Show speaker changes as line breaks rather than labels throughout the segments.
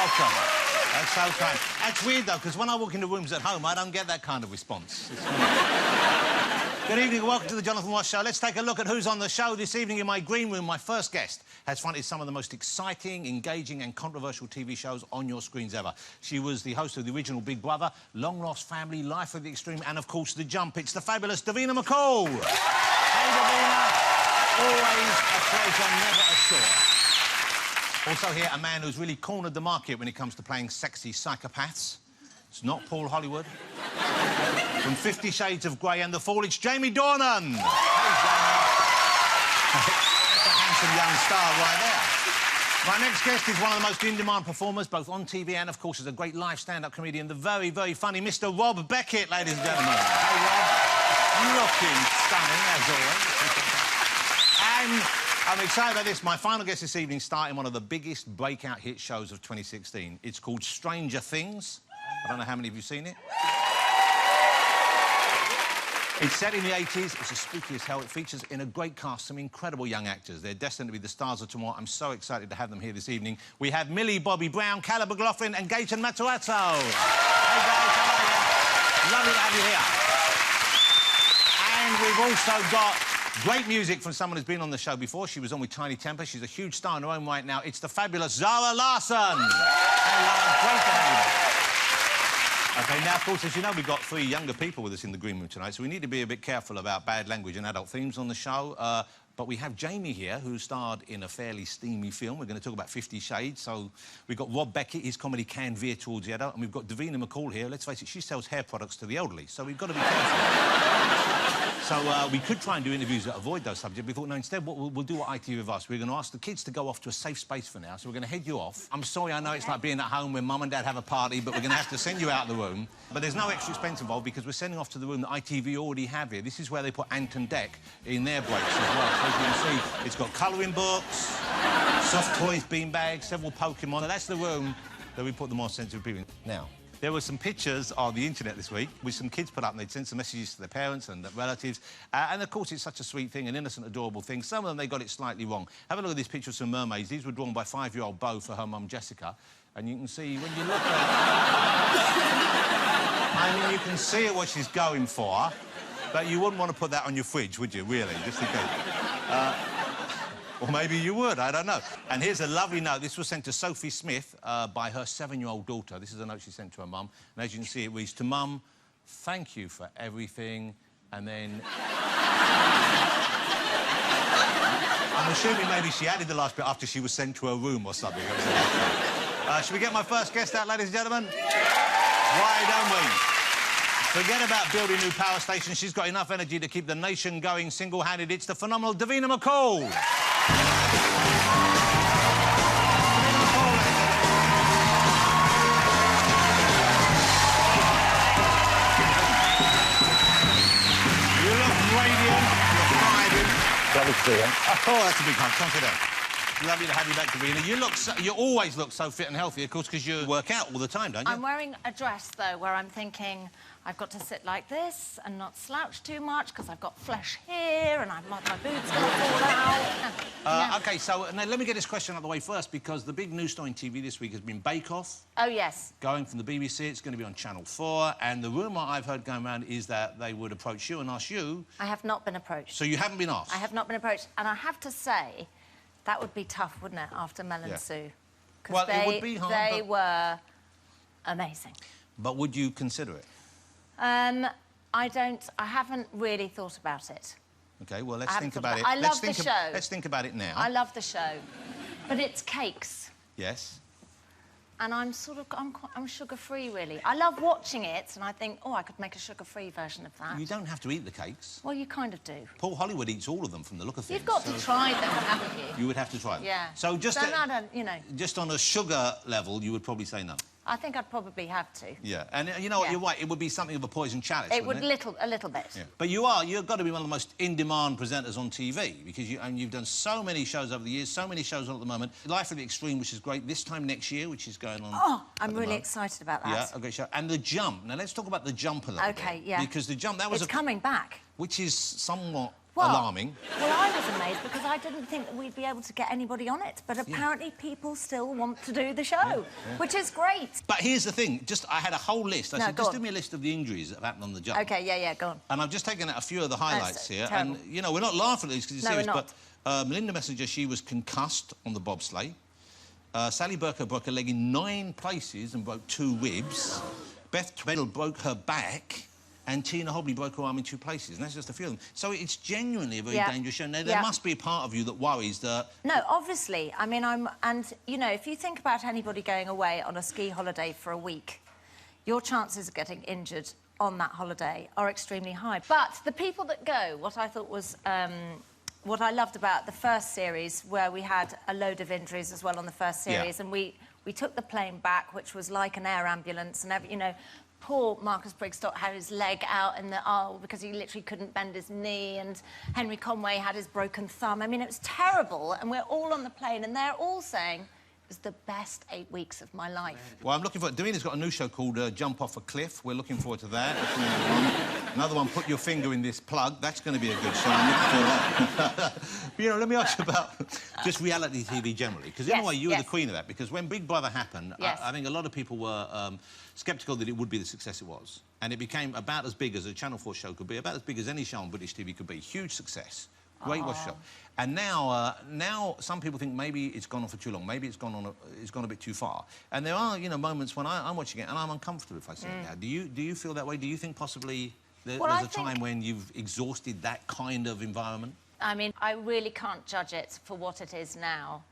welcome. That's so kind. That's weird, though, because when I walk into rooms at home, I don't get that kind of response. Good evening and welcome to the Jonathan Ross Show. Let's take a look at who's on the show this evening. In my green room, my first guest has fronted some of the most exciting, engaging and controversial TV shows on your screens ever. She was the host of the original Big Brother, Long Lost Family, Life of the Extreme and, of course, The Jump. It's the fabulous Davina McCall. Hey, Davina. Always a pleasure, never a chore. Also here, a man who's really cornered the market when it comes to playing sexy psychopaths. It's not Paul Hollywood. From 50 Shades of Grey and The Fall, it's Jamie Dornan. Hey, Jamie. That's a handsome young star right there. My next guest is one of the most in-demand performers, both on TV and, of course, as a great live stand-up comedian, the very, very funny Mr. Rob Beckett, ladies and gentlemen. Hey, Rob. Looking stunning, as always. And I'm excited about this. My final guest this evening starred in one of the biggest breakout hit shows of 2016. It's called Stranger Things. I don't know how many of you have seen it. It's set in the 80s. It's as spooky as hell. It features in a great cast some incredible young actors. They're destined to be the stars of tomorrow. I'm so excited to have them here this evening. We have Millie Bobby Brown, Caleb McLaughlin and Gaten Matarazzo. Hey, guys, how are you? Lovely to have you here. And we've also got great music from someone who's been on the show before. She was on with Tiny Temper. She's a huge star in her own right now. It's the fabulous Zara Larsson. Hello, great to have you back. OK, now, of course, as you know, we've got 3 younger people with us in the green room tonight, so we need to be a bit careful about bad language and adult themes on the show. But we have Jamie here, who starred in a fairly steamy film. We're going to talk about 50 Shades. So we've got Rob Beckett. His comedy can veer towards the adult. And we've got Davina McCall here. Let's face it, she sells hair products to the elderly, so we've got to be careful. So we could try and do interviews that avoid those subjects. We thought, no, instead, we'll do what ITV have asked. We're going to ask the kids to go off to a safe space for now, so we're going to head you off. I'm sorry, I know it's like being at home when Mum and Dad have a party, but we're going to have to send you out of the room. But there's no extra expense involved because we're sending off to the room that ITV already have here. This is where they put Ant and Dec in their breaks as well. So as you can see, it's got colouring books, soft toys, beanbags, several Pokemon. And that's the room that we put the more sensitive people in. Now, there were some pictures on the internet this week which some kids put up and they'd sent some messages to their parents and their relatives. And, of course, it's such a sweet thing, an innocent, adorable thing. Some of them, they got it slightly wrong. Have a look at these pictures of some mermaids. These were drawn by 5-year-old Beau for her mum, Jessica. And you can see, when you look at I mean, you can see what she's going for, but you wouldn't want to put that on your fridge, would you, really? Just in case. Or maybe you would, I don't know. And here's a lovely note. This was sent to Sophie Smith by her 7-year-old daughter. This is a note she sent to her mum. And as you can see, it reads, "To Mum, thank you for everything." And then... I'm assuming maybe she added the last bit after she was sent to her room or something. Should we get my first guest out, ladies and gentlemen? Why don't we? Forget about building new power stations. She's got enough energy to keep the nation going single-handed. It's the phenomenal Davina McCall.
Lovely to see you.
Oh, that's a big hug. Come sit down. Lovely to have you back, Davina. You always look so fit and healthy, of course, because you work out all the time, don't you?
I'm wearing a dress, though, where I'm thinking I've got to sit like this and not slouch too much because I've got flesh here and my boob's going to fall out.
OK, so now let me get this question out of the way first, because the big news story on TV this week has been Bake Off.
Oh, yes.
Going from the BBC, it's going to be on Channel 4, and the rumour I've heard going around is that they would approach you and ask you...
I have not been approached.
So you haven't been asked?
I have not been approached, and I have to say, that would be tough, wouldn't it, after Mel and Sue?
Well, it would be hard,
They were amazing.
But would you consider it?
I haven't really thought about it.
OK, well, let's think about it.
I love the show.
Let's think about it now.
I love the show. But it's cakes.
Yes.
And I'm sugar-free, really. I love watching it, and I think, oh, I could make a sugar-free version of that.
You don't have to eat the cakes.
Well, you kind of do.
Paul Hollywood eats all of them from the look of things.
You've got to try them, haven't you?
You would have to try them.
Yeah.
So just...
you know...
Just on a sugar level, you would probably say no.
I think I'd probably have to.
Yeah, and you know what, you're right, it would be something of a poison chalice,
it
wouldn't
would a little bit.
Yeah. But you've got to be one of the most in-demand presenters on TV, because you've done so many shows over the years, so many shows on at the moment. Life of the Extreme, which is great, this time next year, which is going on.
Oh, I'm really excited about that.
Yeah, a great show. And The Jump. Now, let's talk about The Jump a little bit.
OK, yeah.
Because The Jump, that was
It's coming back.
Which is somewhat alarming.
Well, I was amazed because I didn't think that we'd be able to get anybody on it, but apparently people still want to do the show, which is great.
But here's the thing, I had a whole list. I said,
go
just
on.
do me a list of the injuries that have happened on the jump.
OK, yeah, go on.
And I've just taken out a few of the highlights here.
Terrible.
And, you know, we're not laughing at these because it's serious,
we're not.
but Melinda Messenger, she was concussed on the bobsleigh. Sally Burker broke her leg in 9 places and broke 2 ribs. Beth Tweddle broke her back. And Tina Hobley broke her arm in 2 places, and that's just a few of them. So it's genuinely a very dangerous show. Now, there must be a part of you that worries that...
No, obviously. I mean, And, you know, if you think about anybody going away on a ski holiday for a week, your chances of getting injured on that holiday are extremely high. But the people that go, what I thought was... what I loved about the first series, where we had a load of injuries as well on the first series, and we took the plane back, which was like an air ambulance, and you know, poor Marcus Brigstock had his leg out in the aisle because he literally couldn't bend his knee, and Henry Conway had his broken thumb. I mean, it was terrible, and we're all on the plane, and they're all saying it was the best 8 weeks of my life.
Well, I'm looking for... Davina's got a new show called Jump Off a Cliff. We're looking forward to that. Another one, Put Your Finger in This Plug. That's going to be a good show. I'm looking for that. But, you know, let me ask you about just reality TV generally, because in a way you were the queen of that, because when Big Brother happened, I think a lot of people were sceptical that it would be the success it was. And it became about as big as a Channel 4 show could be, about as big as any show on British TV could be. Huge success. Great watch show. And now, now some people think maybe it's gone on for too long, maybe it's gone a bit too far. And there are, you know, moments when I'm watching it and I'm uncomfortable if I see it now. Do you feel that way? Do you think possibly there's a time when you've exhausted that kind of environment?
I mean, I really can't judge it for what it is now.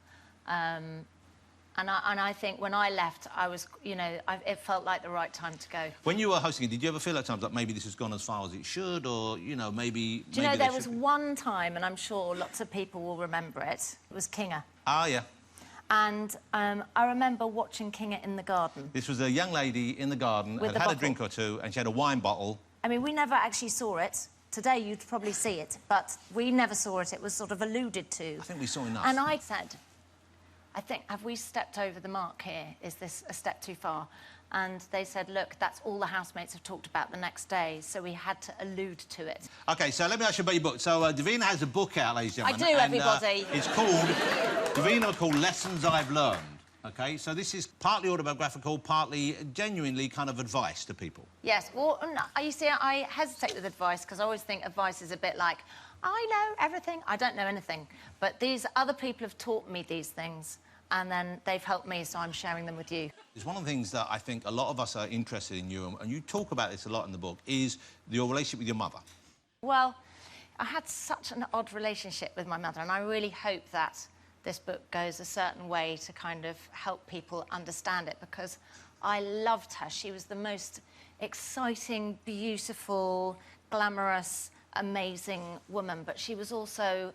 And I think when I left, I was, you know, it felt like the right time to go.
When you were hosting it, did you ever feel at times like maybe this has gone as far as it should, or, you know, maybe...
Do you know, there was one time, and I'm sure lots of people will remember it, it was Kinga.
Ah, yeah.
And I remember watching Kinga in the garden.
This was a young lady in the garden, had a drink or two, and she had a wine bottle.
I mean, we never actually saw it. Today, you'd probably see it, but we never saw it. It was sort of alluded to.
I think we saw enough.
And I said... I think, have we stepped over the mark here? Is this a step too far? And they said, look, that's all the housemates have talked about the next day, so we had to allude to it. OK, so let me ask you about your book. So Davina has a book out, ladies and gentlemen. I do, everybody.
It's called... Davina called Lessons I've Learned. OK, so this is partly autobiographical, partly genuinely kind of advice to people. Yes, well, no, you see, I hesitate with advice because I always think advice is a bit like, I know everything. I don't know anything. But these other people have taught me these things, and then they've helped me, so I'm sharing them with you. It's one of the things that I think a lot of us are interested in you, and you talk about this a lot in the book, is your relationship with your mother. Well, I had such an odd relationship with my mother, and I really hope that this book goes a certain way to kind of help people understand it, because I loved her. She was the most exciting, beautiful, glamorous, amazing woman, but she was also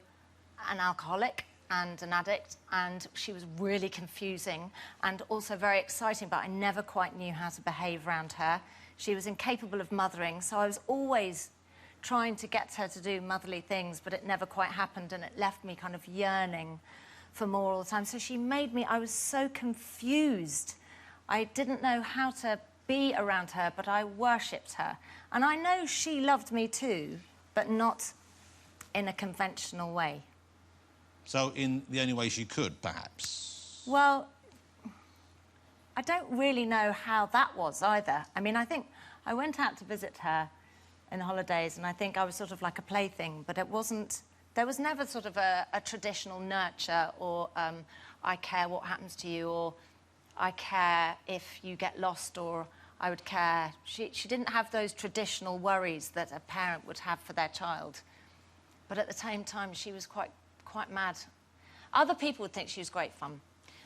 an alcoholic and an addict, and she was really confusing and also very exciting, but I never quite knew how to behave around her. She was incapable of mothering, so I was always trying to get her to do motherly things, but it never quite happened, and it left me kind of yearning for more all the time. So she made me... I was so confused. I didn't know how to be around her, but I worshipped her. And I know she loved me too, but not in a conventional way. So in the only way she could, perhaps? Well, I don't really know how that was either. I mean, I think I went out to visit her in the holidays, and I think I was sort of like a plaything, but it wasn't... There was never sort of a traditional nurture or I care what happens to you, or I care if you get lost, or I would care. She didn't have those traditional worries that a parent would have for their child. But at the same time, she was quite mad. Other people would think she was great fun.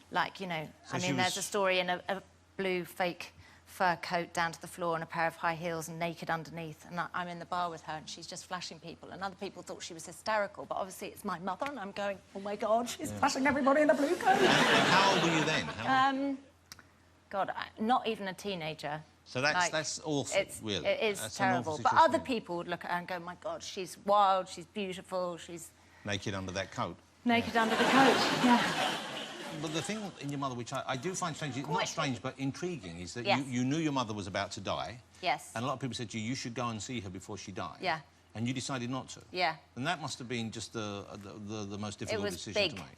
Like, you know, so I mean, there's a story in a blue fake fur coat down to the floor and a pair of high heels and naked underneath, and I'm in the bar with her and she's just flashing people, and other people thought she was hysterical, but obviously it's my mother, and I'm going, oh my God, she's flashing everybody in a blue coat. And how old were you then? God, not even a teenager. So that's awful, really. It is terrible. But other people would look at her and go, my God, she's wild, she's beautiful, she's... Naked under that coat. Naked under the coat, yeah. But the thing in your mother, which I do find strange, not strange, but intriguing, is that you knew your mother was about to die. Yes. And a lot of people said to you, you should go and see her before she died. Yeah. And you decided not to?
Yeah.
And that must have been just the most difficult decision to make.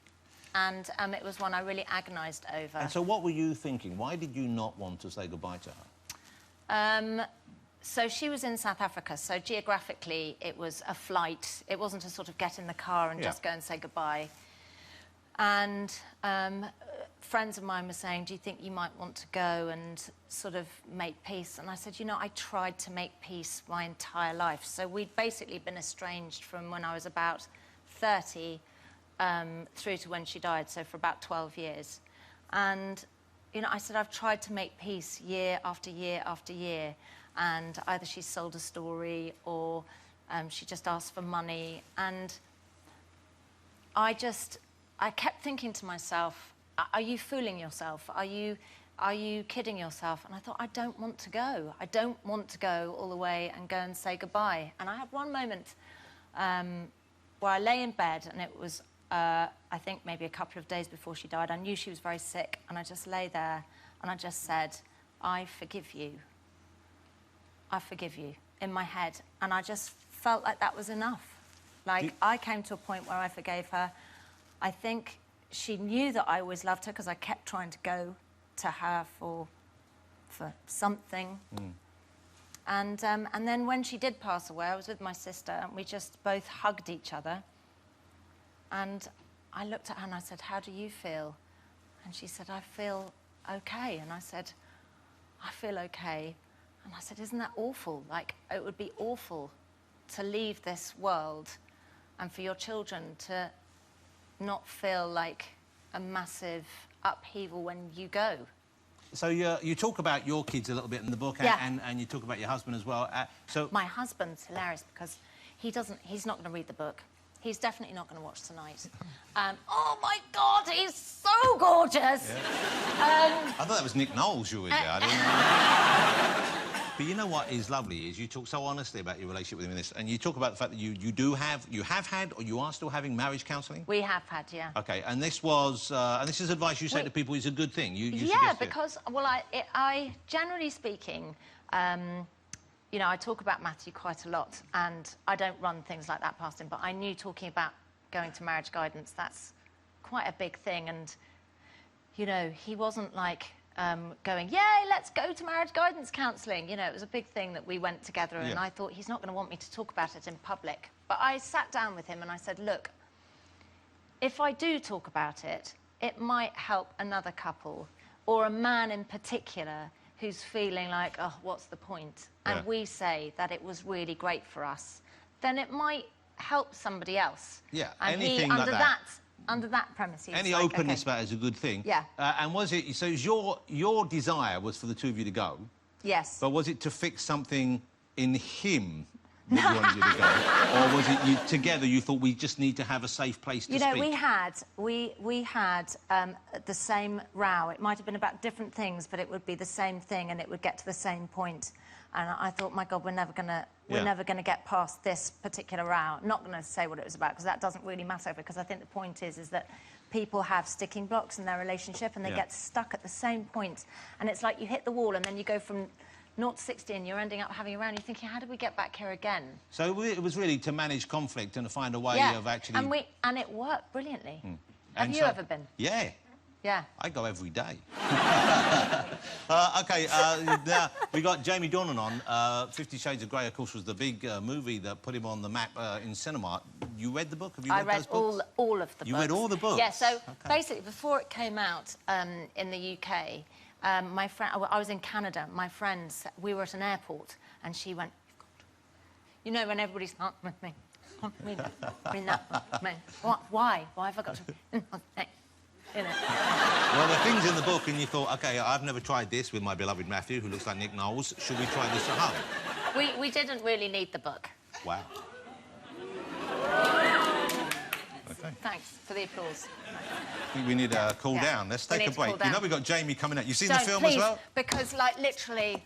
And it was one I really agonised over.
And so what were you thinking? Why did you not want to say goodbye to her?
So she was in South Africa, so geographically it was a flight. It wasn't a sort of get in the car and just go and say goodbye. And friends of mine were saying, do you think you might want to go and sort of make peace? And I said, you know, I tried to make peace my entire life. So we'd basically been estranged from when I was about 30 through to when she died, so for about 12 years. And, you know, I said, I've tried to make peace year after year after year. And either she sold a story or she just asked for money. And I kept thinking to myself, are you fooling yourself? Are you kidding yourself? And I thought, I don't want to go. I don't want to go all the way and go and say goodbye. And I had one moment where I lay in bed, and it was, I think, maybe a couple of days before she died. I knew she was very sick, and I just lay there, and I just said, I forgive you. I forgive you, in my head. And I just felt like that was enough. Like, I came to a point where I forgave her. I think she knew that I always loved her because I kept trying to go to her for something. And then when she did pass away, I was with my sister, and we just both hugged each other. And I looked at her and I said, how do you feel? And she said, I feel okay. And I said, I feel okay. And I said, isn't that awful? Like, it would be awful to leave this world and for your children to not feel like a massive upheaval when you go.
So you talk about your kids a little bit in the book, and you talk about your husband as well. So
my husband's hilarious because he's not going to read the book. He's definitely not going to watch tonight. Oh my God, he's so gorgeous.
Yeah. I thought that was Nick Knowles you were there. I didn't know. But you know what is lovely is you talk so honestly about your relationship with him in this, and you talk about the fact that you have had, or you are still having marriage counselling.
We have had, yeah.
Okay, and this was, and this is advice you say to people is a good thing. You
yeah, because well, I generally speaking, you know, I talk about Matthew quite a lot, and I don't run things like that past him. But I knew talking about going to marriage guidance, that's quite a big thing, and you know, he wasn't like. Going, yay, let's go to marriage guidance counselling. You know, it was a big thing that we went together, and I thought he's not going to want me to talk about it in public. But I sat down with him and I said, look, if I do talk about it, it might help another couple or a man in particular who's feeling like, oh, what's the point? And we say that it was really great for us, then it might help somebody else.
Yeah,
and
anything
he,
like that.
Under that premise,
any like, openness about it is a good thing.
Yeah.
And was it so? Your desire was for the two of you to go. Yes. But was it to fix something in him that you wanted you to go, or was it you together? You thought we just need to have a safe place to speak.
You know, we had the same row. It might have been about different things, but it would be the same thing, and it would get to the same point. And I thought, my God, we're never gonna get past this particular row. I'm not gonna say what it was about because that doesn't really matter. Because I think the point is that people have sticking blocks in their relationship, and they get stuck at the same point. And it's like you hit the wall, and then you go from 0 to 60, and you're ending up having a row. And you're thinking, how did we get back here again? So
it was really to manage conflict and to find a way of actually.
And it worked brilliantly. Have you ever been?
Yeah.
Yeah.
I go every day. OK, now we got Jamie Dornan on. 50 Shades of Grey, of course, was the big movie that put him on the map in cinema. You read the book? Have you read those books? I read
all of the books.
You read all the books?
Yeah, so basically, before it came out in the UK, my friend... I was in Canada. My friends... We were at an airport, and she went... You know, when everybody's... Why? Why have I got to... You know.
Well, there are things in the book, and you thought, OK, I've never tried this with my beloved Matthew, who looks like Nick Knowles. Should we try this at home?
We didn't really need the book.
Wow. OK.
Thanks for the applause.
I think we need a cool down. Let's take a break. You know we've got Jamie coming out. You seen the film
please,
as well?
Because, like, literally...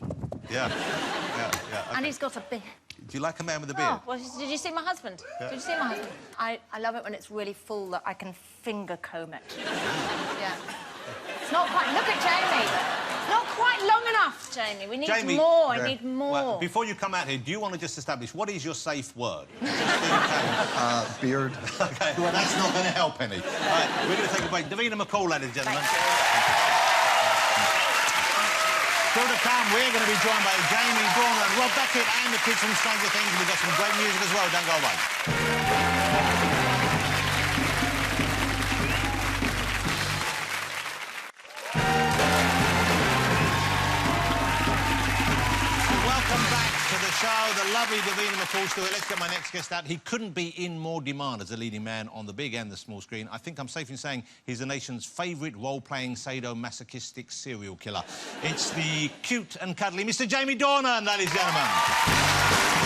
Yeah. Okay.
And he's got a beard.
Do you like a man with a beard?
Oh, well, did you see my husband? Yeah. Did you see my husband? I love it when it's really full that I can finger comb it. Yeah. It's not quite... Look at Jamie. Not quite long enough, Jamie. We need
Jamie,
more. I need more.
Well, before you come out here, do you want to just establish what is your safe word?
Beard.
Okay, well, that's not going to help any. All right, we're going to take a break. Davina McCall, ladies and gentlemen. Still to come, we're going to be joined by Jamie Dornan and Rob Beckett and the kids from Stranger Things. We've got some great music as well. Don't go away. Welcome back to the show. The lovely Davina McCall still here. Let's get my next guest out. He couldn't be in more demand as a leading man on the big and the small screen. I think I'm safe in saying he's the nation's favourite role-playing sadomasochistic serial killer. It's the cute and cuddly Mr. Jamie Dornan, ladies and gentlemen.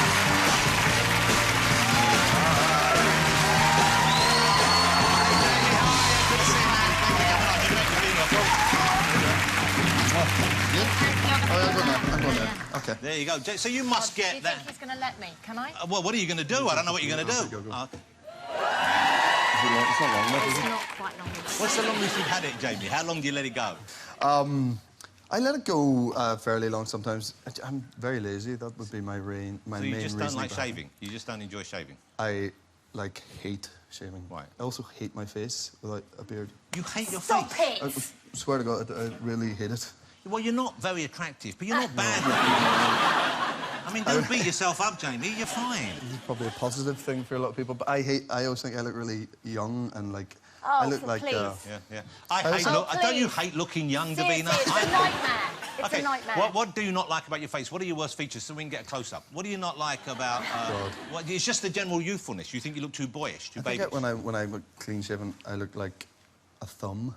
I'm going there. Okay.
There you go. So you must
Do
get
you
that.
think he's going to let me? Can I?
Well, what are you going to do? I don't know what you're going to do.
Go.
Oh,
It's not long enough, is
It's
it?
not quite long enough.
what's the longest you've had it, Jamie? How long do you let it go?
I let it go fairly long sometimes. I'm very lazy. That would be my
So
main
you just don't
reason
like
behind it.
shaving? You just don't enjoy shaving?
I hate shaving.
Why?
I also hate my face without a beard.
You hate your
Stop
face?
I
it!
swear to God, I really hate it.
Well, you're not very attractive, but you're not bad looking. I mean, don't beat yourself up, Jamie. You're fine.
It's probably a positive thing for a lot of people, but I always think I look really young and like...
Oh,
I look
for
like...
please.
Yeah. Don't you hate looking young,
Seriously,
Davina?
it's a nightmare. It's
Okay,
a nightmare.
what do you not like about your face? What are your worst features so we can get a close-up? What do you not like about... Well, it's just the general youthfulness. You think you look too boyish, too
I think
babyish.
when I look clean-shaven, I look like a thumb.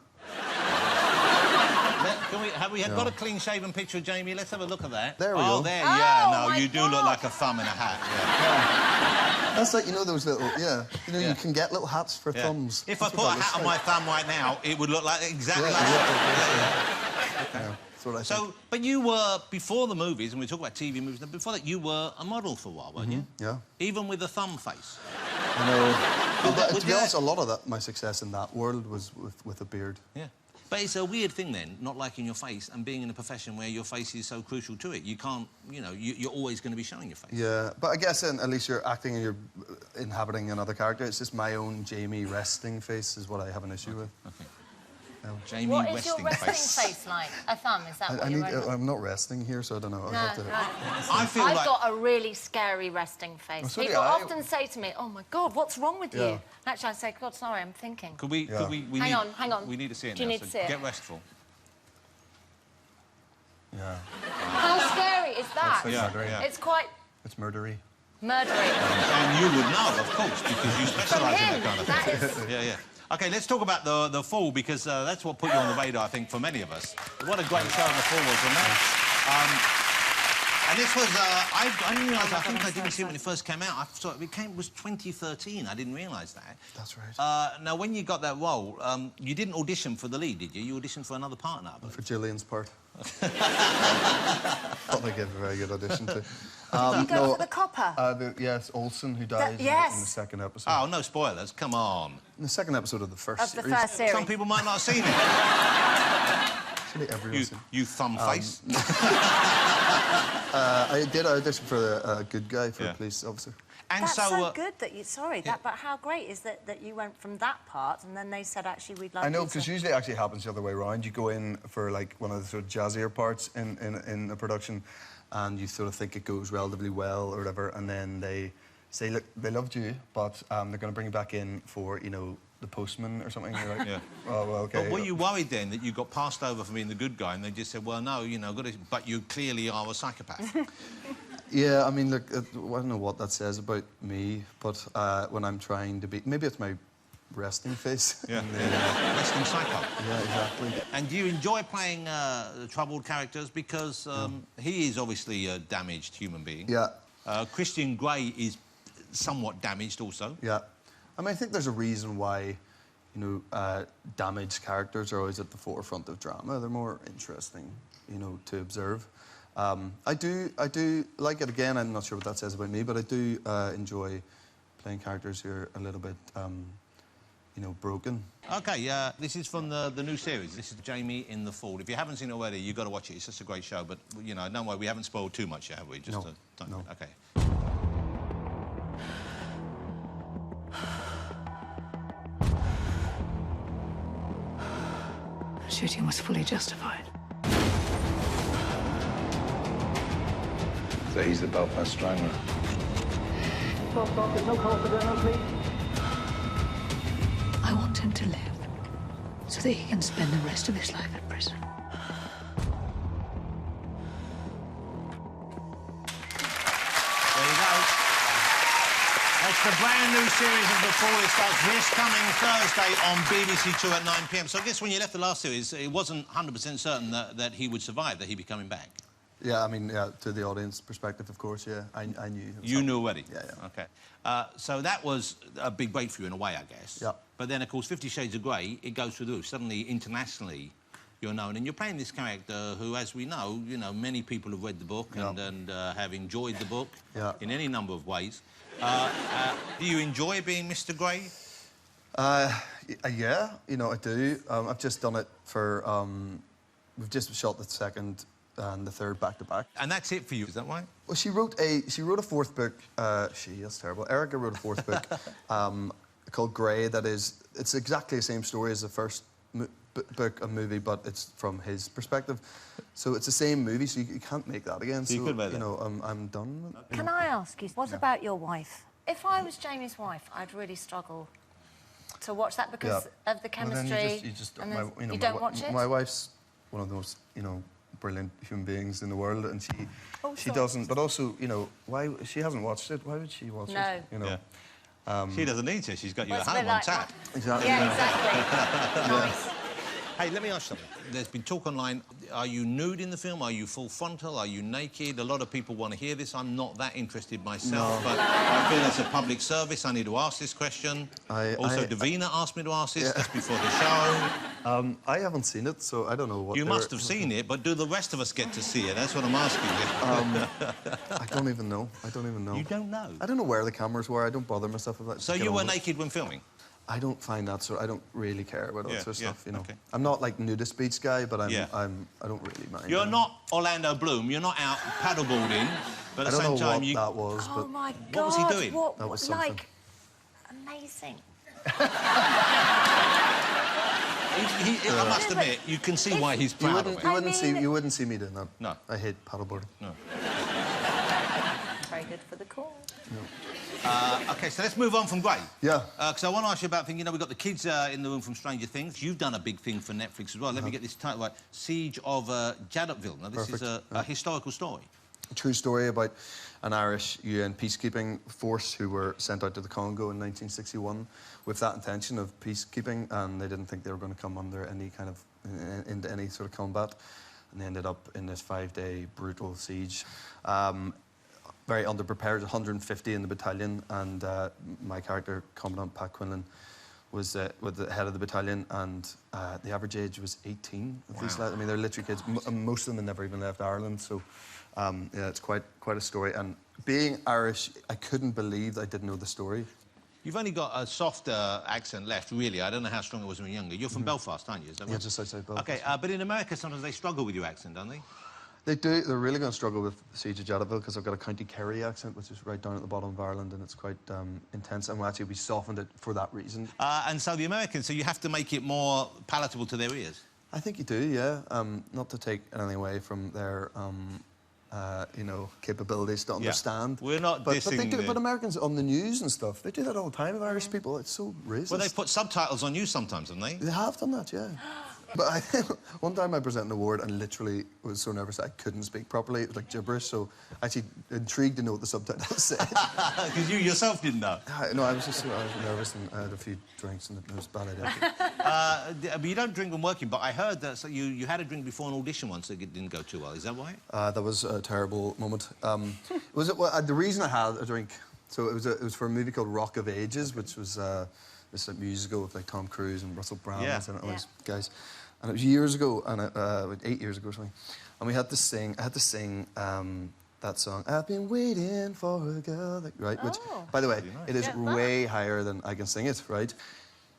Have we got a clean-shaven picture of Jamie? Let's have a look at that.
There we go.
Oh, there,
Oh,
yeah. No,
my
you do look
God.
like a thumb in a hat. Yeah.
That's like, you know, those little... Yeah. You know,
Yeah.
you can get little hats for
Yeah.
thumbs.
If I
That's
put
what
a
that
hat on
looks
my thumb right now, it would look like exactly like that.
Yeah, that's what I think.
So, but you were, before the movies, and we talk about TV movies, before that you were a model for a while, weren't you?
Yeah.
Even with a thumb face.
I know. But
would
to be
that-
honest, a lot of that, my success in that world was with a beard.
Yeah. But it's a weird thing then, not liking your face and being in a profession where your face is so crucial to it. You can't, you know, you're always going to be showing your face.
Yeah, but I guess at least you're acting and you're inhabiting another character. It's just my own Jamie resting face is what I have an issue with.
Okay. Jamie
What is your
resting
resting face like? A thumb, is that what you're wearing?
I'm not resting here, so I don't know.
No,
I'll have to...
right.
I feel
I've
like...
got a really scary resting face.
so do
People
I.
often say to me, "Oh my God, what's wrong with
Yeah.
you?" And actually, I say, "God, sorry, I'm thinking."
Could we...
Yeah.
Hang on.
We need to see it
Do you
now,
need
so
to see it?
get restful.
Yeah,
How scary is that?
like murdery.
Yeah.
It's quite
It's murdery.
murdery.
And you would know, of course, because you
From
specialise in
him,
that kind of
that
thing.
is...
Yeah. OK, let's talk about the Fall, because that's what put you on the radar, I think, for many of us. What a great show The Fall was, wasn't it? And this was... I didn't realise... I think I didn't see it when it first came out. I thought it was 2013. I didn't realise that.
That's right.
Now, when you got that role, you didn't audition for the lead, did you? You auditioned for another partner.
For Gillian's part. Thought I gave a very good audition to.
Did you go for the copper?
Yes, Olsen, who died in
yes.
the second episode.
Oh, no spoilers. Come on.
In the second episode of the first
Of the
series.
first series.
Some people might not have seen it.
Actually, everyone's seen it.
You thumb face.
I did audition for the good guy, for
Yeah.
a police officer.
And
That's so,
so...
good that you... Sorry, but how great is that you went from that part and then they said, actually, we'd like
I know,
you to...
because usually it actually happens the other way around. You go in for, like, one of the sort of jazzier parts in a production, and you sort of think it goes relatively well or whatever, and then they say, look, they loved you, but they're going to bring you back in for, you know, the postman or something. You're like,
Yeah.
oh, well, OK.
But were you worried then that you got passed over for being the good guy and they just said, well, no, you know, but you clearly are a psychopath?
Yeah, I mean, look, I don't know what that says about me, but when I'm trying to be... Maybe it's my resting face.
Yeah.
And,
Resting psycho.
yeah, exactly.
And do you enjoy playing the troubled characters? Because he is obviously a damaged human being.
Yeah.
Christian Grey is somewhat damaged also.
Yeah. I mean, I think there's a reason why, you know, damaged characters are always at the forefront of drama. They're more interesting, you know, to observe. I do like it. Again, I'm not sure what that says about me, but I do enjoy playing characters who are a little bit you know, broken.
OK, this is from the new series. This is Jamie in the Fall. If you haven't seen it already, you've got to watch it. It's just a great show. But, you know, don't worry, we haven't spoiled too much yet, have we? Just
No.
OK.
Shooting was fully justified.
So he's the Belfast Strangler.
I want him to live so that he can spend the rest of his life in prison.
There you go. That's the brand new series of The Fall. It starts this coming Thursday on BBC Two at 9 p.m. So I guess when you left the last series, it wasn't 100% certain that he would survive, that he'd be coming back.
Yeah, I mean, yeah, to the audience perspective, of course, yeah, I knew.
You knew already?
Yeah, yeah.
OK. So that was a big breakthrough in a way, I guess.
Yeah.
But then, of course, 50 Shades of Grey, it goes through the roof. Suddenly, internationally, you're known. And you're playing this character who, as we know, you know, many people have read the book and have enjoyed the book in any number of ways. Do you enjoy being Mr. Grey?
Yeah, you know, I do. I've just done it for... we've just shot the second and the third back-to-back.
And that's it for you, is that right?
Well, she wrote a fourth book. That's terrible. Erica wrote a fourth book called Grey. That is, it's exactly the same story as the first book and movie, but it's from his perspective. So it's the same movie, so you can't make that again. So,
you
know, I'm done.
Can I ask you, what about your wife? If I was Jamie's wife, I'd really struggle to watch that because of the chemistry.
Well, then
you don't watch it?
My wife's one of the most, you know, brilliant human beings in the world, and she doesn't. But also, you know, why she hasn't watched it? Why would she watch it? You know.
Yeah. She doesn't need to. She's got you
Well,
at home on tap.
Exactly.
Yeah, exactly. Nice.
Hey, let me ask you something. There's been talk online. Are you nude in the film? Are you full frontal? Are you naked? A lot of people want to hear this. I'm not that interested myself, but I feel it's a public service. I need to ask this question. Davina asked me to ask this just before the show.
I haven't seen it, so I don't know what...
You must have seen it, but do the rest of us get to see it? That's what I'm asking you.
I don't even know. I don't even know.
You don't know?
I don't know where the cameras were. I don't bother myself with that.
So you were naked when filming?
I don't find that sort. I don't really care about that sort of stuff. You know,
okay.
I'm not like nudist beach guy, but I don't really mind.
You're not Orlando Bloom. You're not out paddleboarding, but at the same time,
you... that was.
Oh my God!
What was he doing?
That was something.
Like, amazing.
I must admit, you can see why he's proud of it.
You wouldn't see me doing that.
No.
I hate paddleboarding.
No.
Very good for the cause.
No.
OK, so let's move on from Grey.
Yeah.
Because I want to ask you about things. You know, we've got the kids in the room from Stranger Things. You've done a big thing for Netflix as well. Let me get this title right. Siege of Jadotville. Now, this is a historical story.
A true story about an Irish UN peacekeeping force who were sent out to the Congo in 1961 with that intention of peacekeeping, and they didn't think they were going to come under any kind of into any sort of combat, and they ended up in this 5-day brutal siege. Very underprepared, 150 in the battalion, and my character, Commandant Pat Quinlan, was the head of the battalion, and the average age was 18 of these lads. I mean, they're literally kids. Most of them had never even left Ireland, so yeah, it's quite a story. And being Irish, I couldn't believe I didn't know the story.
You've only got a softer accent left, really. I don't know how strong it was when you were younger. You're from Belfast, aren't you? Is that right?
Yeah, just outside Belfast.
OK, but in America, sometimes they struggle with your accent, don't they?
They do. They're really going to struggle with the Siege of Jadotville because I've got a County Kerry accent, which is right down at the bottom of Ireland, and it's quite intense. And we softened it for that reason.
And so the Americans, so you have to make it more palatable to their ears?
I think you do, yeah. Not to take anything away from their, you know, capabilities to understand.
We're not dissing...
But they do. But Americans on the news and stuff, they do that all the time with Irish people. It's so racist.
Well, they put subtitles on you sometimes, haven't they?
They have done that, yeah. But one time I presented an award and literally was so nervous I couldn't speak properly. It was like gibberish, so actually intrigued to know what the subtitles said.
Because you yourself didn't know.
No, I was nervous and I had a few drinks and it was a bad idea.
But you don't drink when working, but I heard that you had a drink before an audition once that it didn't go too well. Is that right?
That was a terrible moment. The reason I had a drink, so it was for a movie called Rock of Ages, which was this like, musical with like Tom Cruise and Russell Brand and all those guys. And it was years ago, and 8 years ago or something. And I had to sing that song, I've been waiting for a girl, right? Which, by the way, it is way higher than I can sing it, right?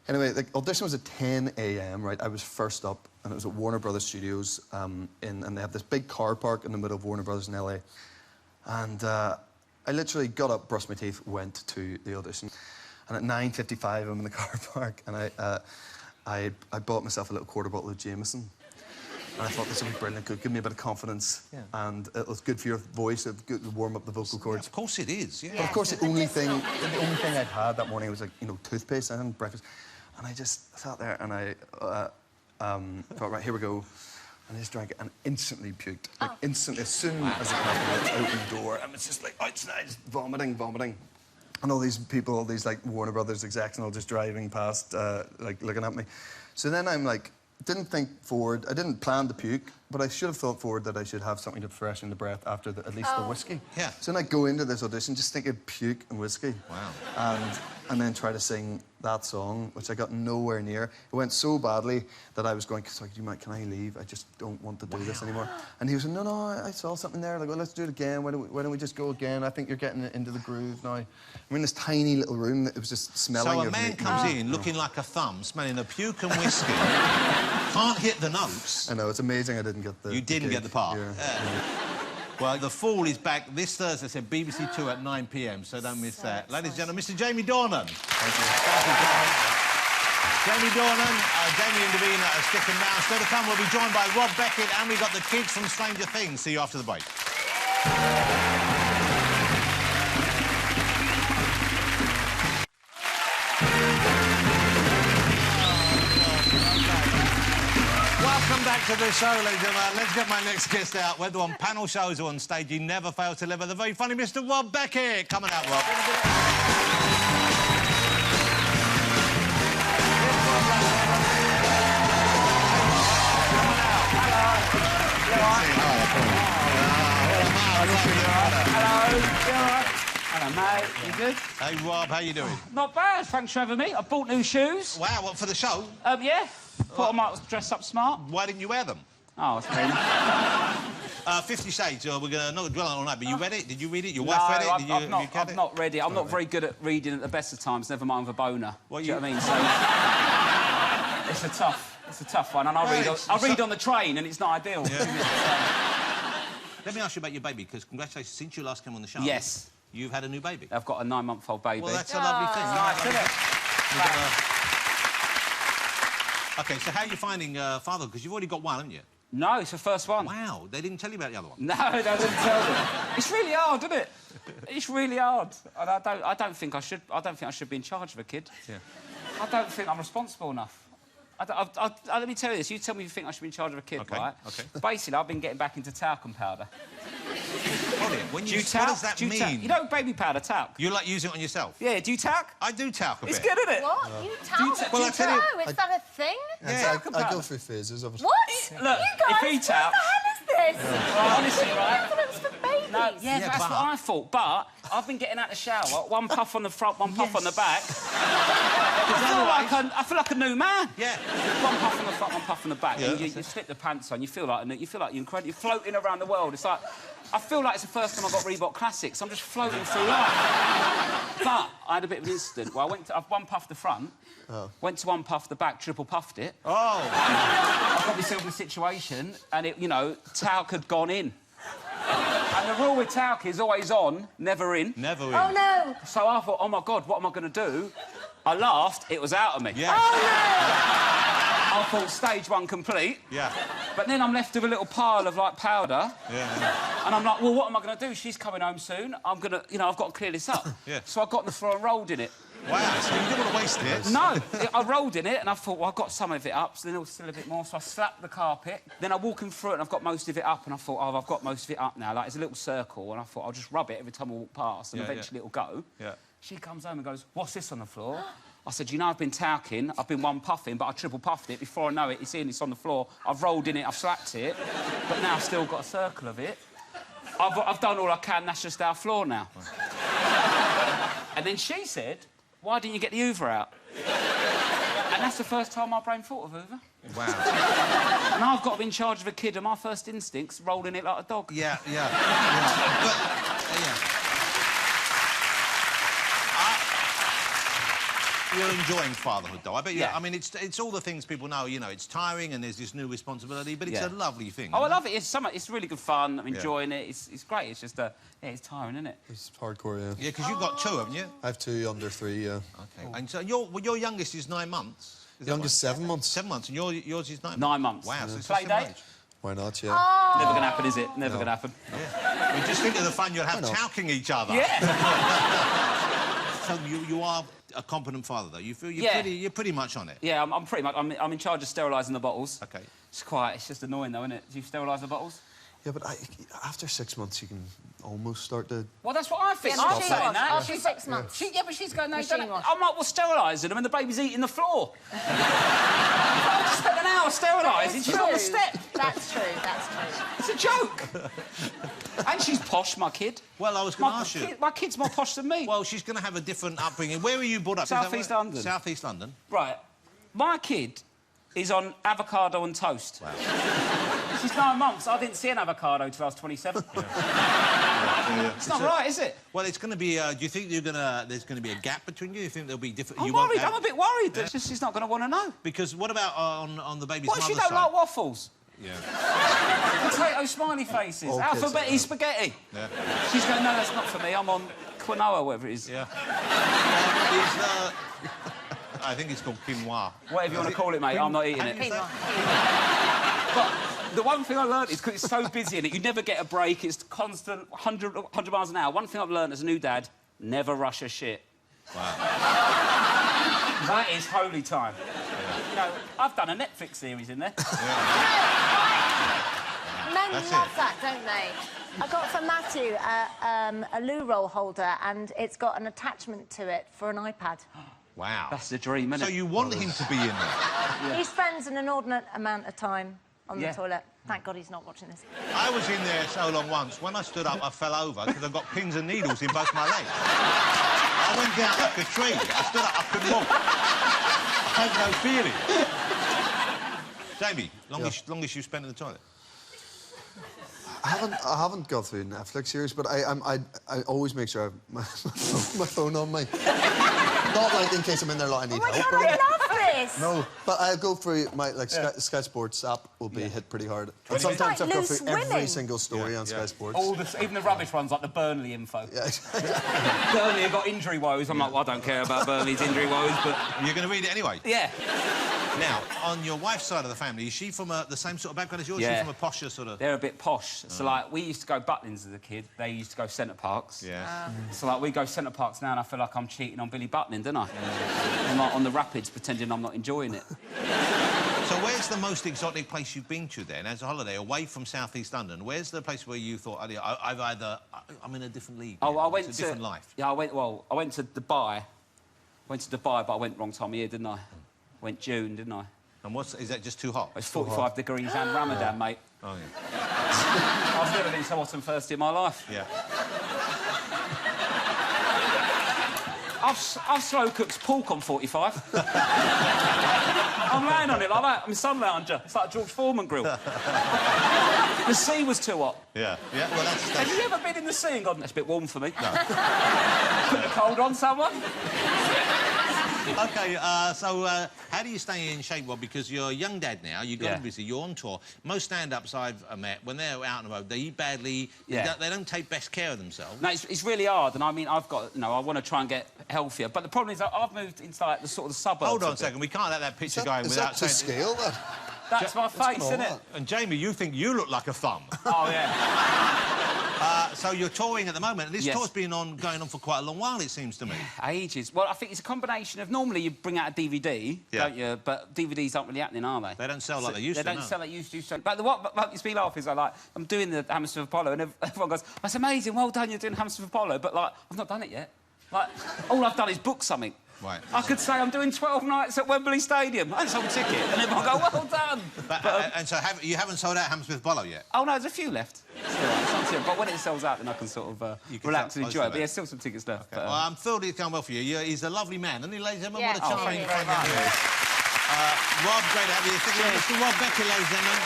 Anyway, the audition was at 10 a.m., right? I was first up, and it was at Warner Brothers Studios, and they have this big car park in the middle of Warner Brothers in LA. And I literally got up, brushed my teeth, went to the audition. And at 9:55, I'm in the car park, and I bought myself a little quarter bottle of Jameson. And I thought, this would be brilliant, good, give me a bit of confidence.
Yeah.
And it was good for your voice, it was good to warm up the vocal cords.
Yeah, of course it is, yeah.
But of course, the only thing I'd had that morning was, like, you know, toothpaste. I hadn't breakfast. And I just sat there and I thought, right, here we go. And I just drank it and instantly puked. Like, instantly, as soon as it happened, I opened the door and it's just like outside, just vomiting. And all these people, all these, like, Warner Brothers execs and all just driving past, like, looking at me. So then I'm like, didn't think forward. I didn't plan to puke, but I should have thought forward that I should have something to freshen the breath after at least the whiskey.
Yeah.
So then I go into this audition just thinking puke and whiskey.
Wow.
And then try to sing that song, which I got nowhere near. It went so badly that I was going, sorry, can I leave? I just don't want to do this anymore. And he was like, no, I saw something there. Like, well, let's do it again. Why don't we just go again? I think you're getting into the groove now. We're in this tiny little room that it was just smelling
So
of
a man
meat.
comes in looking like a thumb, smelling of puke and whiskey, can't hit the notes.
I know, it's amazing I didn't get the
You didn't
gig.
get the part.
Yeah.
Well, The Fall is back this Thursday, so BBC 2 at 9 p.m, so don't miss that. Ladies and gentlemen, Mr. Jamie Dornan.
Thank you.
Jamie Dornan, Jamie and Davina are sticking around. Still to come, we'll be joined by Rob Beckett, and we've got the kids from Stranger Things. See you after the break. Welcome back to the show, ladies and gentlemen. Let's get my next guest out. Whether on panel shows or on stage, he never fails to deliver. The very funny Mr. Rob Beckett. Coming out, Rob.
Hello, mate. You good?
Hey, Rob, how you doing?
Not bad, thanks for having me. I bought new shoes.
Wow, what, for the show?
Yeah. Thought I might dress up smart.
Why didn't you wear them?
Oh, it's been...
50 Shades, we're going to not dwell on it all night, but you read it? Did you read it? Your wife
No,
read it? Did
I've not read it. I'm not very good at reading at the best of times, never mind with a boner.
What,
Do you know what I mean? So... it's a tough one, and I read on the train, and it's not ideal.
Yeah. Let me ask you about your baby, because congratulations, since you last came on the show...
Yes.
You've had a new baby.
I've got a 9-month-old baby.
Well, that's a lovely thing.
Nice, isn't it?
OK, so how are you finding father? Because you've already got one, haven't you?
No, it's the first one.
Wow, they didn't tell you about the other one?
No, they didn't tell me. It's really hard, isn't it? It's really hard. And I don't think I should be in charge of a kid.
Yeah.
I don't think I'm responsible enough. Let me tell you this. You tell me you think I should be in charge of a kid,
OK,
right?
OK.
Basically, I've been getting back into talcum powder.
Brilliant. When
Do
you
you talc?
what does that mean?
You know baby powder, talc?
You like using it on yourself?
Yeah, do you talc?
I do talc a
It's
bit.
good, isn't it?
What? You tell
Well, I tell you...
Oh, is that a thing?
I go through phases of it.
What?
Look,
you guys,
if he
what
talc...
the hell is this?
Well, honestly,
I
right?
thought it was for babies.
No, yeah, that's
but-
what I thought. But I've been getting out of the shower, one puff on the front, one puff on the back. I feel like a new man.
Yeah.
One puff on the front, one puff on the back.
Yeah.
And you slip the pants on. You feel like you're incredible. You're floating around the world. It's like I feel like it's the first time I got Reebok Classics. I'm just floating through life. But I had a bit of an incident where I've one puffed the front, went to one puff the back, triple puffed it.
Oh.
I got myself in a situation, and it, talc had gone in. And the rule with talc is always on, never in.
Never in.
Oh, no.
So I thought, oh, my God, what am I going to do? I laughed, it was out of me.
Yeah.
Oh, no.
I thought, stage one complete.
Yeah.
But then I'm left with a little pile of, like, powder.
Yeah.
And I'm like, well, what am I going to do? She's coming home soon. I'm going to, I've got to clear this up.
Yeah.
So I got on the floor and rolled in it.
Wow, so you didn't want to waste it.
No, I rolled in it and I thought, well, I got some of it up, so then there was still a bit more. So I slapped the carpet. Then I walk through it and I've got most of it up, and I thought, oh, I've got most of it up now. Like, it's a little circle, and I thought, I'll just rub it every time I walk past, and eventually it'll go.
Yeah.
She comes home and goes, what's this on the floor? I said, I've been talking, I've been one puffing, but I triple puffed it. Before I know it, it's on the floor. I've rolled in it, I've slapped it, but now I've still got a circle of it. I've done all I can, that's just our floor now. And then she said, why didn't you get the Hoover out? And that's the first time my brain thought of Hoover.
Wow.
And I've got to be in charge of a kid, and my first instinct's rolling it like a dog.
Yeah. But, yeah. you're enjoying fatherhood, though. I bet you.
Yeah.
I mean, it's all the things people know. You know, it's tiring and there's this new responsibility, but it's a lovely thing.
Oh, I love it. It's really good fun. I'm enjoying it. It's great. It's just it's tiring, isn't it?
It's hardcore, yeah.
Yeah, because you've got 2, haven't you?
I have 2 under 3, yeah.
Okay. And so your youngest is 9 months. Is that
Youngest
right?
7 months.
7 months, and yours is 9 months.
9 months.
Wow. So it's
Play
a similar
date?
age.
Why not, yeah.
Oh.
Never gonna happen, is it? Never gonna happen.
Yeah. I mean, just think of the fun you'll have
Why not?
talking each other.
Yeah.
So you are a competent father, though. You feel you're pretty much on it.
Yeah, I'm pretty much. I'm in charge of sterilising the bottles.
Okay.
It's just annoying, though, isn't it? Do you sterilise the bottles?
Yeah, but after 6 months, you can almost start to...
Well, that's what I think.
Yeah,
I'm
machine
saying
wash
that.
after 6 months.
But she's going, no,
Machine
don't.
wash.
I'm like, well, sterilising them and the baby's eating the floor. I just spent an hour sterilising. She's on the step.
That's true, that's true.
It's a joke. And she's posh, my kid.
Well, I was going to ask you.
My kid's more posh than me.
Well, she's going to have a different upbringing. Where were you brought up?
South East London.
South East London.
Right. My kid is on avocado and toast.
Wow.
She's 9 months. I didn't see an avocado till I was 27. It's not right, is it?
Well, it's going to be... do you think there's going to be a gap between you? Do you think there'll be different...
I'm worried. I'm a bit worried that she's not going to want to know.
Because what about on the baby's
What if
mother's
she don't
side?
like waffles?
Yeah.
Potato smiley faces.
All kids
Alphabet
like
spaghetti.
Yeah.
She's going, no, that's not for me. I'm on quinoa, whatever it is.
Yeah. I think it's called quinoa.
Whatever you want to call it, mate. I'm not eating it. But the one thing I learned is because it's so busy in it, you never get a break. It's constant 100 miles an hour. One thing I've learned as a new dad, never rush a shit.
Wow.
That is holy time. You know, I've done a Netflix series in there.
Men
That's
love
it.
that, don't they? I got for Matthew a loo roll holder, and it's got an attachment to it for an iPad.
Wow.
That's the dream, isn't
So
it?
you want him to be in there?
He spends an inordinate amount of time on the
Yeah.
toilet. Thank God he's not watching this.
I was in there so long once. When I stood up, I fell over because I got pins and needles in both my legs. I went down like a tree. I stood up, I couldn't walk. I had no feeling. Jamie, longest you spent in the toilet?
I haven't got through Netflix series, but I always make sure I have my phone on me. Not like in case I'm in there like I need
Oh my
help.
God,
or
I
anything.
love this!
No, but I go through my Sky Sports app will be hit pretty hard. And sometimes
It's like
I go
loose
through every
women.
single story on Sky Sports.
Even the rubbish ones, like the Burnley info.
Yeah.
Burnley have got injury woes. I'm like, well, I don't care about Burnley's injury woes, but...
You're going to read it anyway?
Yeah.
Now, on your wife's side of the family, is she from the same sort of background as yours?
Yeah.
Is she from a posher sort of...
They're a bit posh. So, like, we used to go Butlins as a kid. They used to go Centre Parks.
Yeah.
So, like, we go Centre Parks now and I feel like I'm cheating on Billy Butlin, don't I? I'm like on the Rapids pretending I'm not enjoying it.
So where's the most exotic place you've been to then, as a holiday, away from South East London? Where's the place where you thought, I'm in a different league
Oh,
now.
I went
It's
to...
a different life.
Yeah, I went to Dubai. Went to Dubai, but I went wrong time of year, didn't I? Went June, didn't I?
And is that just too hot?
It's 45 degrees and Ramadan, mate.
Oh, yeah.
I've never been so hot and thirsty in my life.
Yeah.
I've slow cooked pork on 45. I'm laying on it like that. I'm a sun lounger. It's like a George Foreman grill. The sea was too hot.
Yeah. Yeah, well,
Have you ever been in the sea and gone, that's a bit warm for me? No. Put the cold on someone?
OK, so how do you stay in shape, Rob? Because you're a young dad now, you've got busy, you're on tour. Most stand-ups I've met, when they're out on the road, they eat badly, they don't take best care of themselves.
No, it's really hard, and I mean, I've got, you know, I want to try and get healthier, but the problem is that I've moved into, like, the sort of the suburbs.
Hold on a second, we can't let that picture go in
Is
without
that to
saying...
scale, that?
That's my face, isn't it?
And Jamie, you think you look like a thumb.
Oh, yeah.
So you're touring at the moment, and this
Yes.
tour's been going on for quite a long while, it seems to me.
Ages. Well, I think it's a combination of... Normally, you bring out a DVD,
Yeah.
don't you? But DVDs aren't really happening, are they?
They don't sell like they used to,
They don't
no.
sell like they used to. So... But what makes me laugh is, I'm doing the Hammersmith Apollo, and everyone goes, that's amazing, well done, you're doing Hammersmith Apollo. But, like, I've not done it yet. Like, all I've done is book something.
Right.
I could say I'm doing 12 nights at Wembley Stadium. I haven't sold a ticket. And everyone go, well done.
And so you haven't sold out Hammersmith Apollo yet?
Oh, no, there's a few left. But when it sells out, then I can sort of relax and enjoy it. But yeah, still some tickets left.
Okay. Well, I'm thrilled he's going well for you. He's a lovely man, isn't he, ladies and gentlemen?
Yeah.
What a charming friend he is. Rob, great to have you. Thank you, Mr. Rob Becker, ladies and gentlemen.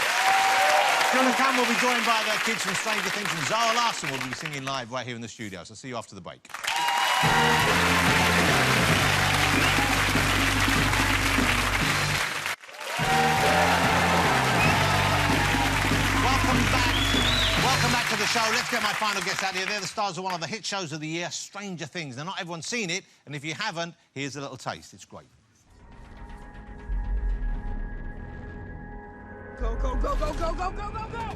Still to come, we'll be joined by the kids from Stranger Things, and Zara Larsson will be singing live right here in the studio. So see you after the break. show. Let's get my final guest out here. They're the stars of one of the hit shows of the year, Stranger Things. Now, not everyone's seen it, and if you haven't, here's a little taste. It's great.
Go, go, go, go, go, go, go, go, go!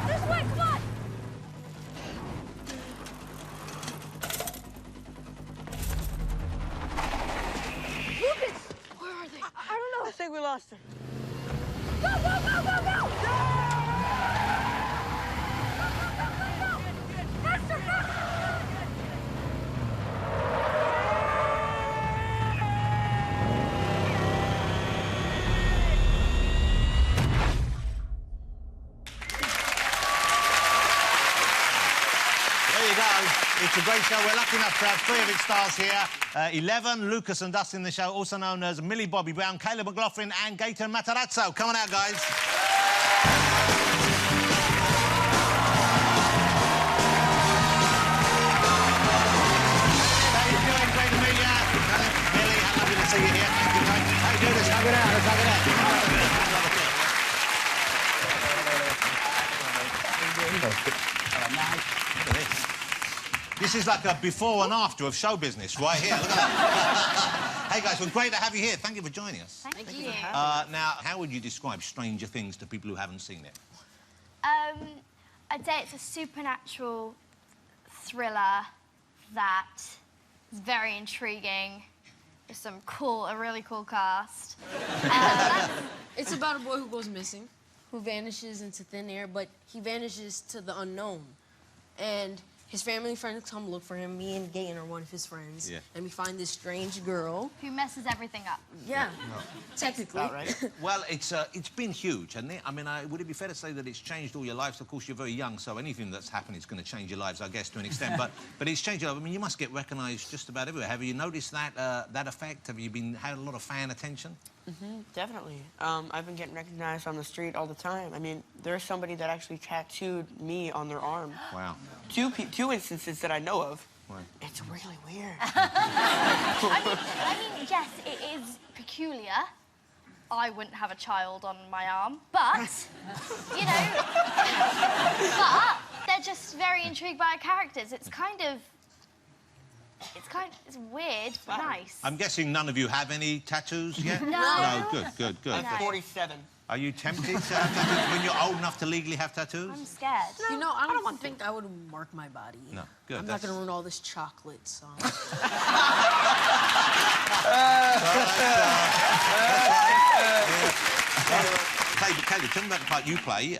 This way, come on!
Lucas! Where are they? I don't know. I think we lost her.
Go, go, go, go, go! Faster, faster!
There you go. It's a great show. We're lucky enough to have 3 of its stars here. 11, Lucas and Dustin in the show, also known as Millie Bobby Brown, Caleb McLaughlin and Gaten Matarazzo. Come on out, guys. How you doing? Great to meet you. Millie, how lovely to see you here. Thank you, mate. How you doing? Let's hug it out. Let's hug it out. Look at this. This is like a before and after of show business right here. Look at that. Hey, guys, well, great to have you here. Thank you for joining us.
Thank you.
Now, how would you describe Stranger Things to people who haven't seen it?
I'd say it's a supernatural thriller that is very intriguing. There's a really cool cast.
It's about a boy who goes missing, who vanishes into thin air, but he vanishes to the unknown. And his family and friends come look for him. Me and Gaten are one of his friends.
Yeah.
And we find this strange girl.
Who messes everything up.
Yeah, technically.
Well, it's been huge, hasn't it? I mean, would it be fair to say that it's changed all your lives? Of course, you're very young, so anything that's happened is going to change your lives, I guess, to an extent. But it's changed your life. I mean, you must get recognised just about everywhere. Have you noticed that that effect? Have you had a lot of fan attention?
Definitely. I've been getting recognized on the street all the time. I mean, there's somebody that actually tattooed me on their arm.
Wow.
Two instances that I know of.
Right.
It's really weird.
I mean, yes, it is peculiar. I wouldn't have a child on my arm, but, you know, but they're just very intrigued by our characters. It's weird, but nice.
I'm guessing none of you have any tattoos yet?
No.
No, good.
I'm 47.
Are you tempted to have tattoos when you're old enough to legally have tattoos?
I'm scared.
You know, I don't think I would mark my body.
No, good.
I'm not going to ruin all this chocolate, so...
Caleb, tell me about the part you play.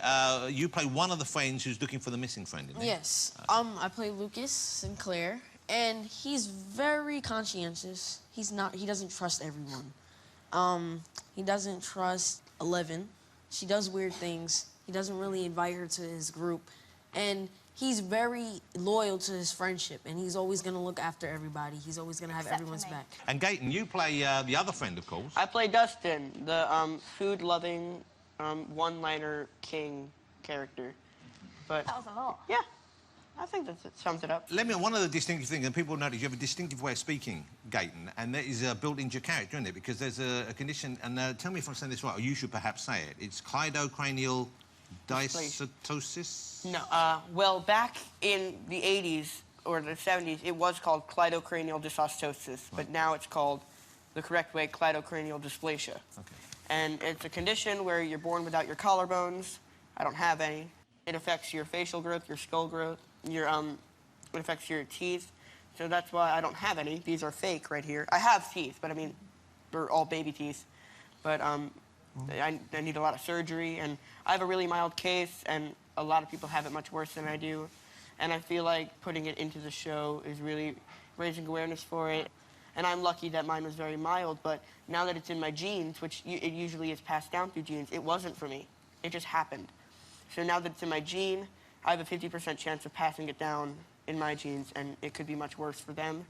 You play one of the friends who's looking for the missing friend, isn't it?
Yes. I play Lucas Sinclair, and he's very conscientious. He doesn't trust everyone. He doesn't trust 11. She does weird things. He doesn't really invite her to his group. And he's very loyal to his friendship, and he's always going to look after everybody. He's always going to have everyone's back.
And Gaten, you play the other friend, of course.
I play Dustin, the food-loving, one-liner king character. But
That was a lot.
yeah, I think that sums it up.
Let me, one of the distinctive things, and people notice you have a distinctive way of speaking, Gaten, and that is built into your character, isn't it? Because there's a condition, and tell me if I'm saying this right, or you should perhaps say it. It's cleidocranial dysatosis?
No, well, back in the 80s or the 70s, it was called cleidocranial dysostosis, but now it's called, the correct way, cleidocranial dysplasia.
Okay.
And it's a condition where you're born without your collarbones. I don't have any. It affects your facial growth, your skull growth, it affects your teeth. So that's why I don't have any. These are fake right here. I have teeth, but I mean, they're all baby teeth. But I need a lot of surgery, and I have a really mild case, and a lot of people have it much worse than I do. And I feel like putting it into the show is really raising awareness for it. And I'm lucky that mine was very mild, but now that it's in my genes, which it usually is passed down through genes, it wasn't for me. It just happened. So now that it's in my gene, I have a 50% chance of passing it down in my genes, and it could be much worse for them.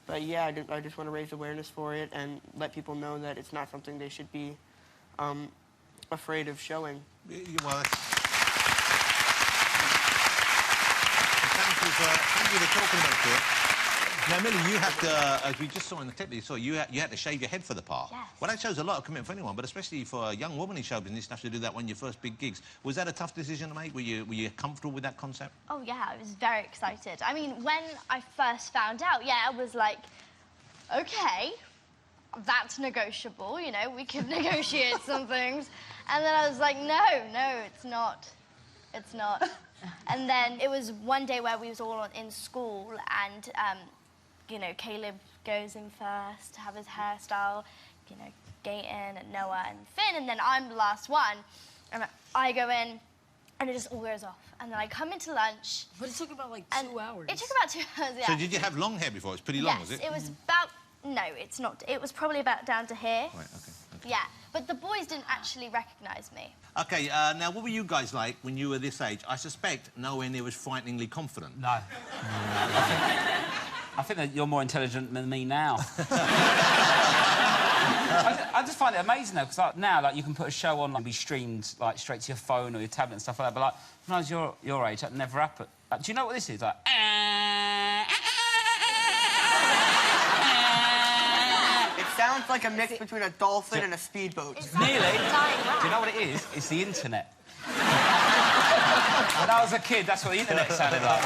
But yeah, I just want to raise awareness for it and let people know that it's not something they should be afraid of showing.
Well, thank you for talking about it. Now, Millie, you had to, as we just saw in the clip that you saw, you had to shave your head for the part.
Yes.
Well, that shows a lot of commitment for anyone, but especially for a young woman in show business to have to do that when your first big gigs. Was that a tough decision to make? Were you comfortable with that concept?
Oh, yeah, I was very excited. I mean, when I first found out, yeah, I was like, OK, that's negotiable, you know, we could negotiate some things. And then I was like, no, it's not. It's not. And then it was one day where we was all in school and, you know, Caleb goes in first to have his hairstyle, you know, Gaten and Noah and Finn, and then I'm the last one. And I go in, and it just all wears off. And then I come into lunch.
But it took about, like, 2 hours.
It took about 2 hours, yeah.
So did you have long hair before? It's pretty long,
Yes,
was it?
it was about... No, it's not. It was probably about down to here.
Right, OK.
Yeah, but the boys didn't actually recognise me.
OK, now, what were you guys like when you were this age? I suspect nowhere near as frighteningly confident.
No. I think that you're more intelligent than me now. I just find it amazing, though, because like, now, like, you can put a show on and be streamed, like, straight to your phone or your tablet and stuff like that, but, like, when I was your age, that never happened. Like, do you know what this is? Like...
It sounds like a mix between a dolphin and a speedboat.
Nearly. Do you know what it is? It's the internet. When I was a kid, that's what the internet sounded like.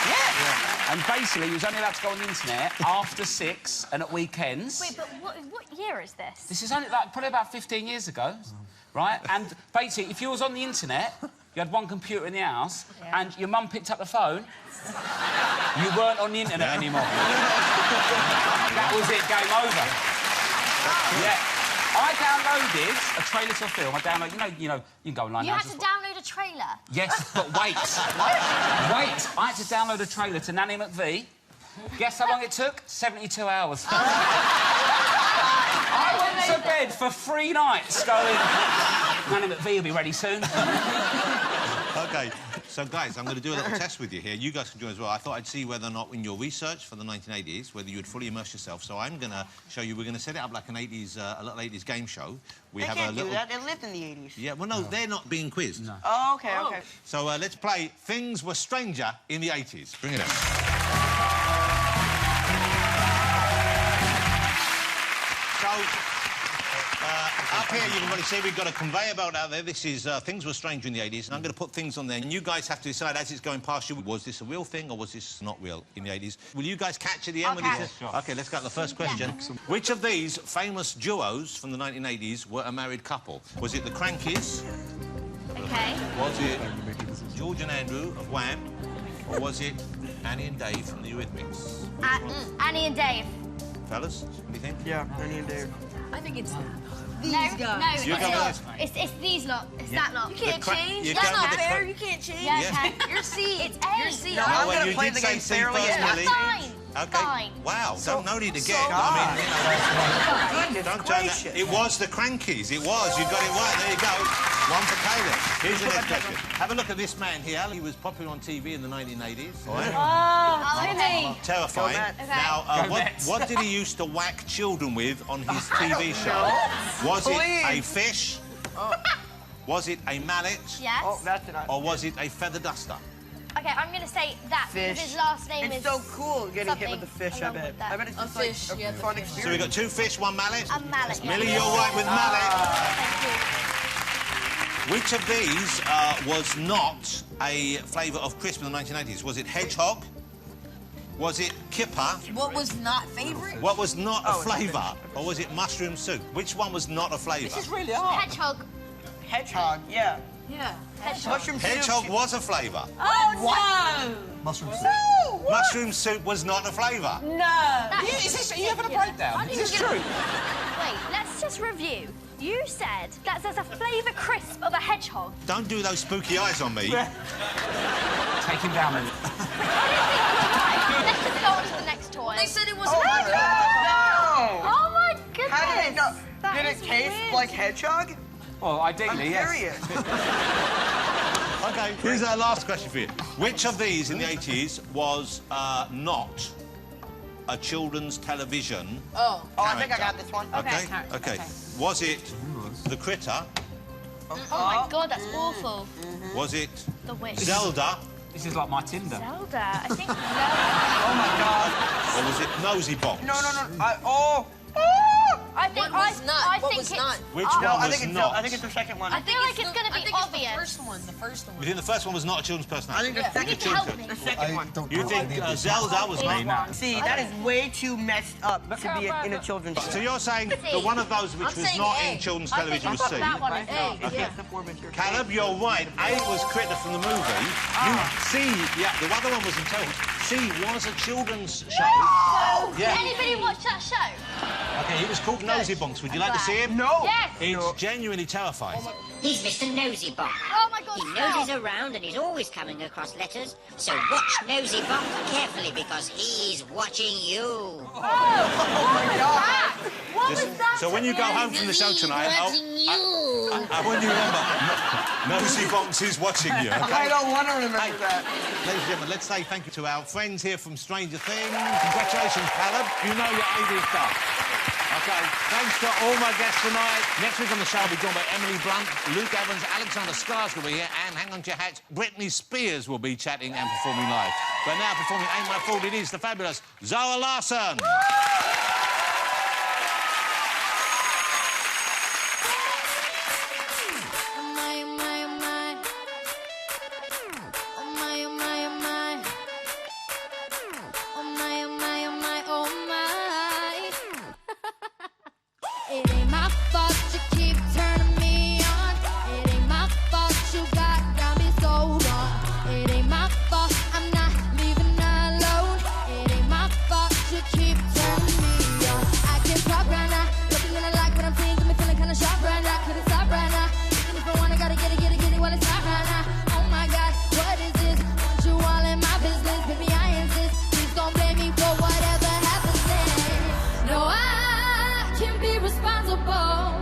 Yeah. And basically, you was only allowed to go on the internet after 6 and at weekends.
Wait, but what year is this?
This is only, like, probably about 15 years ago, right? And basically, if you was on the internet, you had one computer in the house, and your mum picked up the phone, you weren't on the internet anymore. That was it, game over. Yeah. I downloaded a trailer to a film. I downloaded, you know, you can go online.
You had to download a trailer?
Yes, but wait. Wait. I had to download a trailer to Nanny McVie. Guess how long it took? 72 hours. I went to bed for 3 nights going, Nanny McVie will be ready soon.
OK, so, guys, I'm going to do a little test with you here. You guys can join as well. I thought I'd see whether or not, in your research for the 1980s, whether you would fully immerse yourself. So I'm going to show you... We're going to set it up like an 80s, a little 80s game show. We have
can't
a little...
do that. They lived in the 80s.
Yeah, well, no, they're not being quizzed.
No.
Oh, OK, OK.
So let's play Things Were Stranger in the 80s. Bring it in. So... up here, you can probably see we've got a conveyor belt out there. This is Things Were Stranger in the 80s, and I'm going to put things on there, and you guys have to decide as it's going past you, was this a real thing or was this not real in the 80s? Will you guys catch at the end?
I'll
when he
catch.
says... OK, let's go to the first question. Yeah. Which of these famous duos from the 1980s were a married couple? Was it the Crankies?
OK.
Was it George and Andrew of Wham? Or was it Annie and Dave from the Eurythmics?
Annie and Dave.
Fellas, what do you think?
Yeah, Annie and Dave.
I think it's
These
guys.
No,
You go with this.
it's these lot. It's that lot.
You can't change.
you
That's
go
not
with the
fair. You can't change.
Yeah,
Yeah.
okay.
You're C.
It's A.
You're C.
No,
Oh,
I'm
well,
going
you
to play
did
the
say
game
C
fairly.
first,
Yeah.
Millie.
Fine.
OK.
Fine.
Wow, no need to get.
God.
I mean, you know,
Goodness
don't turn
gracious.
that. It was the Crankies. It was. You got it right. There you go. One for Caleb. Here's the next question. Have a look at this man here. He was popular on TV in the 1980s. Right?
Oh, really?
Terrifying.
Go Matt.
Now, what did he used to whack children with on his TV show? Was it a fish? Was it a mallet?
Yes.
Oh, that's it.
Or was it a feather duster?
Okay, I'm going to say that
Fish.
because his last name
It's
is
so cool getting hit with
something
the fish, I
along
bet.
with that.
I bet it's
A
just
fish,
like a
yeah,
fun
the
experience.
So we got 2 fish, 1 mallet.
A mallet. Yeah.
Millie, you're right with mallet.
Thank you.
Which of these was not a flavour of crisp in the 1980s? Was it hedgehog? Was it kipper?
What was not favorite?
What was not a flavour? Or was it mushroom soup? Which one was not a flavour?
This is really hard.
Hedgehog.
Hedgehog, yeah.
Yeah.
Hedgehog.
Mushroom soup.
Hedgehog was a flavour.
Oh, no!
Mushroom soup.
Mushroom soup was not a flavour.
Is this, are you having a breakdown? Is this true?
Wait, let's just review. You said that there's a flavour crisp of a hedgehog.
Don't do those spooky eyes on me.
Take him down, Millie.
Let's just go on to the next toy.
They said it was
Oh my God! No!
Oh my goodness!
How did it know?
That
Did it
is
taste
weird.
like hedgehog?
Well,
I'm
ideally, yes.
curious.
OK, here's our last question for you. Which of these in the 80s was not a children's television
Oh, I think I
character?
got this one.
OK? OK. Was it the Critter?
Oh my God, that's awful.
Was it
The witch.
Zelda?
This is like my Tinder.
Zelda. I think Zelda.
nosy bonks.
No.
I think
What was not?
I
What
think
was
it's,
not?
Which
No,
one
I
was
think it's
not?
I think it's the second one.
I feel like it's going to be obvious.
The first one. The first one.
You think the first one was not a children's
I
personality?
think the
You need
second
to help me.
The second one.
don't
You
know
think
any of these.
Zelda was made now?
See, that is way too messed up to be in a children's show.
So you're saying that one of those which
I'm
was
saying
not
A.
in children's
I think
television was C?
that one is A.
Okay.
Yeah.
Caleb, you're right. A was Critter from the movie. C, yeah, the other one was in television. C was a children's show.
Did anybody watch that show?
Okay, it was called Nosy Bonks. Would you like to see him?
No.
Yes.
It's genuinely terrifying.
He's Mr. Nosy Bonk.
Oh my God.
He noses around and he's always coming across letters. So watch Nosy Bonk carefully because he's watching you.
Oh my God. What was that?
So when you go home from the show tonight, I want you to remember, Nosy Bonks is watching you, okay?
I don't want to remember
Hey,
that.
ladies and gentlemen, let's say thank you to our friends here from Stranger Things. Congratulations, Caleb. You know your AD stuff. Okay, thanks to all my guests tonight. Next week on the show, I'll be joined by Emily Blunt, Luke Evans, Alexander Skarsgård will be here, and hang on to your hats, Britney Spears will be chatting and performing live. But now performing Ain't My Fault, it is the fabulous Zara Larsson.
It ain't my fault you keep turning me on. It ain't my fault you got me so wrong. It ain't my fault I'm not leaving alone. It ain't my fault you keep turning me on. I can't talk right now. Looking at like what I'm seeing, got me feeling kinda sharp right now. Couldn't stop right now. Even if I wanna, gotta get it while it's hot right now. Oh my God, what is this? Want you all in my business, baby, I insist. Please don't blame me for whatever happens next. No, I can be responsible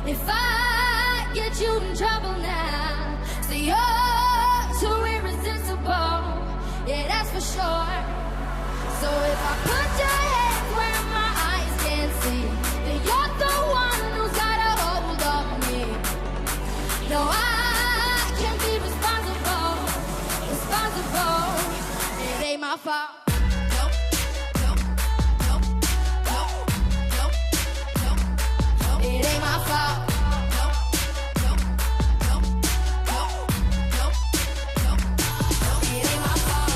if I get you in trouble now. See, you're too irresistible, yeah, that's for sure. So if I put your hands where my eyes can't see, then you're the one who's got a hold on me. No, I can be responsible. It ain't my fault. It ain't my fault.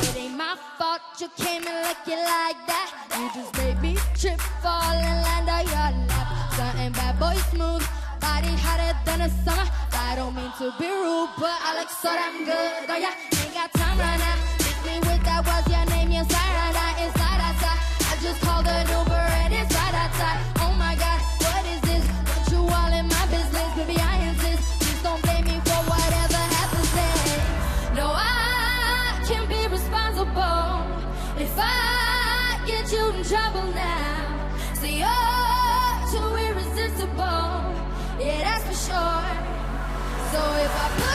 It ain't my fault you came in looking like that. You just made me trip, fall, and land on your lap. Something bad boy smooth, body hotter than a summer. I don't mean to be rude, but I look so damn good. Oh yeah, ain't got time right now. Hit me with that, what's your name? You're inside outside. I just called an Uber and it's right outside. Oh my God, what is this? Want you all in my business, baby, I insist. Please don't blame me for whatever happens next. No, I can be responsible if I get you in trouble now. See, you're too irresistible, yeah, that's for sure. So if I put